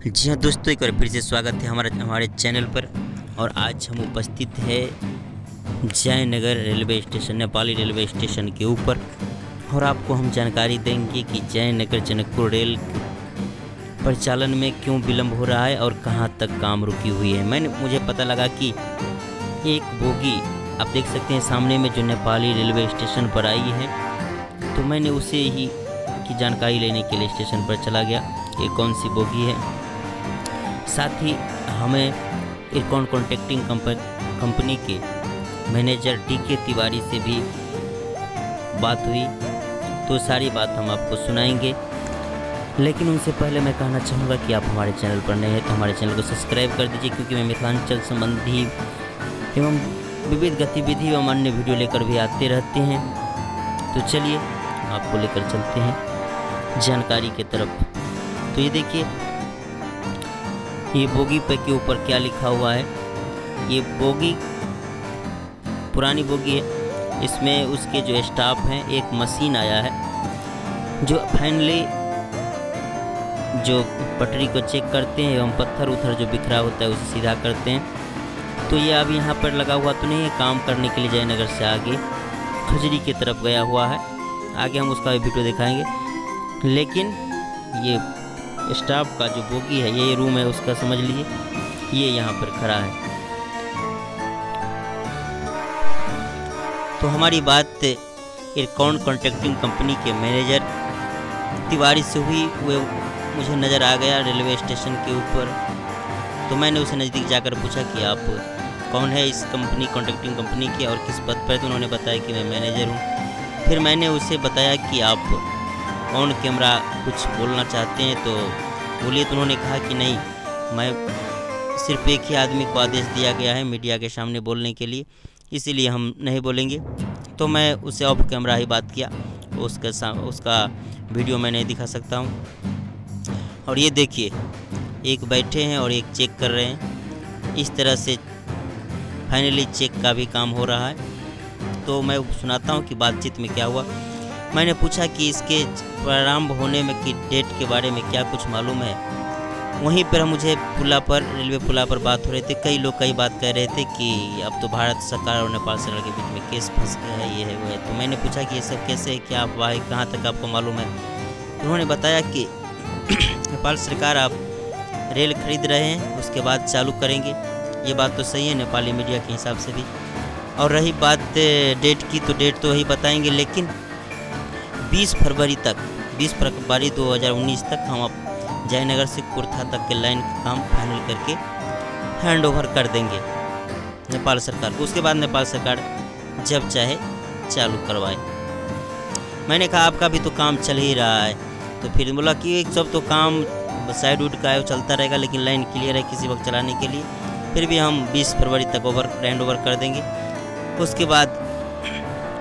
जी हाँ दोस्तों, एक बार फिर से स्वागत है हमारे चैनल पर। और आज हम उपस्थित है Jaynagar railway station, Nepali railway station के ऊपर। और आपको हम जानकारी देंगे कि जयनगर जनकपुर रेल परिचालन में क्यों विलम्ब हो रहा है और कहां तक काम रुकी हुई है। मुझे पता लगा कि एक बोगी आप देख सकते हैं सामने में जो नेपाली रेलवे स्टेशन पर आई है, तो मैंने उसे ही की जानकारी लेने के लिए स्टेशन पर चला गया ये कौन सी बोगी है। साथ ही हमें इरकॉन कॉन्ट्रैक्टिंग कंपनी के मैनेजर DK तिवारी से भी बात हुई, तो सारी बात हम आपको सुनाएंगे। लेकिन उनसे पहले मैं कहना चाहूँगा कि आप हमारे चैनल पर नए हैं तो हमारे चैनल को सब्सक्राइब कर दीजिए, क्योंकि मैं मिथिलांचल संबंधी एवं विविध गतिविधि एवं अन्य वीडियो लेकर भी आते रहते हैं। तो चलिए आपको लेकर चलते हैं जानकारी की तरफ। तो ये देखिए, ये बोगी पे के ऊपर क्या लिखा हुआ है। ये बोगी पुरानी बोगी है, इसमें उसके जो स्टाफ हैं, एक मशीन आया है जो फाइनली जो पटरी को चेक करते हैं एवं पत्थर उथर जो बिखरा होता है उसे सीधा करते हैं। तो ये अभी यहाँ पर लगा हुआ तो नहीं है, काम करने के लिए जयनगर से आगे खजरी की तरफ गया हुआ है। आगे हम उसका वीडियो दिखाएंगे। लेकिन ये स्टाफ का जो बोगी है, ये रूम है उसका, समझ लीजिए ये यहाँ पर खड़ा है। तो हमारी बात इरकॉन कॉन्ट्रैक्टिंग कंपनी के मैनेजर तिवारी से हुई। वो मुझे नज़र आ गया रेलवे स्टेशन के ऊपर, तो मैंने उसे नज़दीक जाकर पूछा कि आप कौन है इस कंपनी कॉन्ट्रैक्टिंग कंपनी के और किस पद पर। तो उन्होंने बताया कि मैं मैनेजर हूँ। फिर मैंने उसे बताया कि आप ऑन कैमरा कुछ बोलना चाहते हैं तो बोलिए। तो उन्होंने कहा कि नहीं, मैं सिर्फ एक ही आदमी को आदेश दिया गया है मीडिया के सामने बोलने के लिए, इसीलिए हम नहीं बोलेंगे। तो मैं उसे ऑफ कैमरा ही बात किया, उसका वीडियो मैं नहीं दिखा सकता हूँ। और ये देखिए, एक बैठे हैं और एक चेक कर रहे हैं। इस तरह से फाइनली चेक का भी काम हो रहा है। तो मैं सुनाता हूँ कि बातचीत में क्या हुआ। मैंने पूछा कि इसके प्रारंभ होने में की डेट के बारे में क्या कुछ मालूम है। वहीं पर मुझे रेलवे पुला पर बात हो रही थी। कई लोग कई बात कह रहे थे कि अब तो भारत सरकार और नेपाल सरकार के बीच में केस फंस गया है, ये है वो है। तो मैंने पूछा कि ये सब कैसे है, क्या अफवाह है, कहाँ तक आपको मालूम है। तो उन्होंने बताया कि नेपाल सरकार आप रेल खरीद रहे हैं, उसके बाद चालू करेंगे। ये बात तो सही है नेपाली मीडिया के हिसाब से भी। और रही बात डेट की, तो डेट तो वही बताएंगे, लेकिन 20 फरवरी 2019 तक हम अब जयनगर से कुर्था तक के लाइन का काम फाइनल करके हैंड ओवर कर देंगे नेपाल सरकार को। उसके बाद नेपाल सरकार जब चाहे चालू करवाए। मैंने कहा आपका भी तो काम चल ही रहा है। तो फिर बोला कि एक सब तो काम साइड उड का है, चलता रहेगा, लेकिन लाइन क्लियर है किसी वक्त चलाने के लिए। फिर भी हम 20 फरवरी तक हैंड ओवर कर देंगे, उसके बाद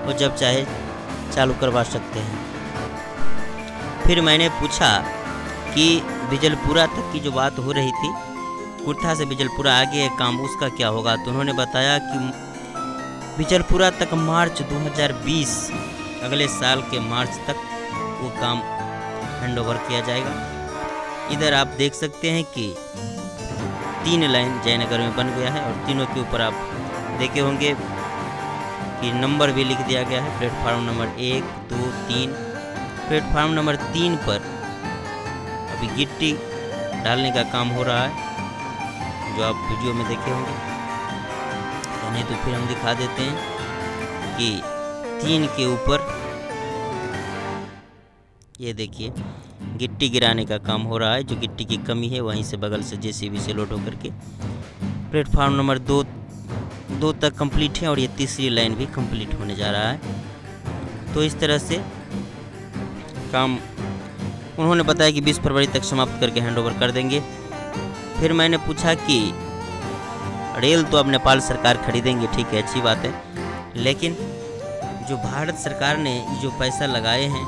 वो जब चाहे चालू करवा सकते हैं। फिर मैंने पूछा कि बिजलपुरा तक की जो बात हो रही थी, कुर्था से बिजलपुरा आगे है काम, उसका क्या होगा। तो उन्होंने बताया कि बिजलपुरा तक मार्च 2020 अगले साल के मार्च तक वो काम हैंड ओवर किया जाएगा। इधर आप देख सकते हैं कि 3 लाइन जयनगर में बन गया है और तीनों के ऊपर आप देखे होंगे कि नंबर भी लिख दिया गया है। Platform number 1, 2, 3। प्लेटफार्म नंबर 3 पर अभी गिट्टी डालने का काम हो रहा है, जो आप वीडियो में देखे होंगे। नहीं तो फिर हम दिखा देते हैं कि 3 के ऊपर ये देखिए गिट्टी गिराने का काम हो रहा है। जो गिट्टी की कमी है वहीं से बगल से JCB से लोड होकर के प्लेटफार्म नंबर 2 तक कंप्लीट है और ये तीसरी लाइन भी कंप्लीट होने जा रहा है। तो इस तरह से काम उन्होंने बताया कि 20 फरवरी तक समाप्त करके हैंडओवर कर देंगे। फिर मैंने पूछा कि रेल तो अब नेपाल सरकार खरीदेंगे, ठीक है, अच्छी बात है, लेकिन जो भारत सरकार ने जो पैसा लगाए हैं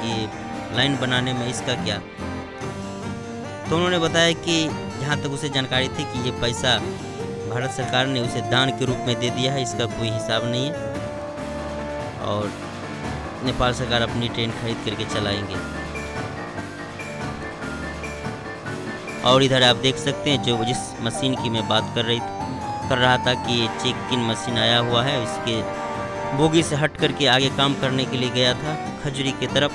ये लाइन बनाने में, इसका क्या। तो उन्होंने बताया कि जहाँ तक उसे जानकारी थी कि ये पैसा भारत सरकार ने उसे दान के रूप में दे दिया है, इसका कोई हिसाब नहीं है और नेपाल सरकार अपनी ट्रेन खरीद करके चलाएंगे। और इधर आप देख सकते हैं जो जिस मशीन की मैं बात कर रहा था कि ये चेक इन मशीन आया हुआ है, इसके बोगी से हट करके आगे काम करने के लिए गया था खजुरी की तरफ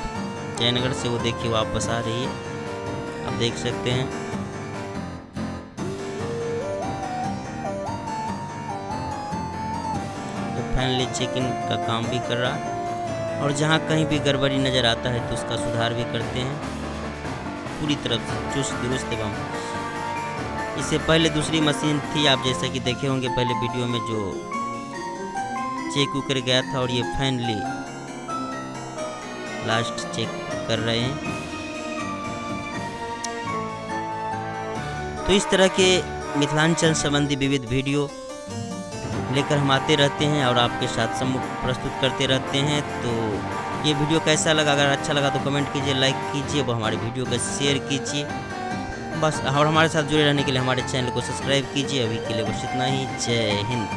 जयनगर से। वो देखिए वापस आ रही है, आप देख सकते हैं। तो फाइनली चेक इन का काम भी कर रहा है और जहाँ कहीं भी गड़बड़ी नज़र आता है तो उसका सुधार भी करते हैं पूरी तरफ से चुस्त दुरुस्त एवं। इससे पहले दूसरी मशीन थी, आप जैसा कि देखे होंगे पहले वीडियो में, जो चेक कर गया था और ये फाइनली लास्ट चेक कर रहे हैं। तो इस तरह के मिथिलांचल संबंधी विविध वीडियो लेकर हम आते रहते हैं और आपके साथ सम्मुख प्रस्तुत करते रहते हैं। तो ये वीडियो कैसा लगा, अगर अच्छा लगा तो कमेंट कीजिए, लाइक कीजिए, वो हमारे वीडियो को शेयर कीजिए बस। और हमारे साथ जुड़े रहने के लिए हमारे चैनल को सब्सक्राइब कीजिए। अभी के लिए बस इतना ही। जय हिंद।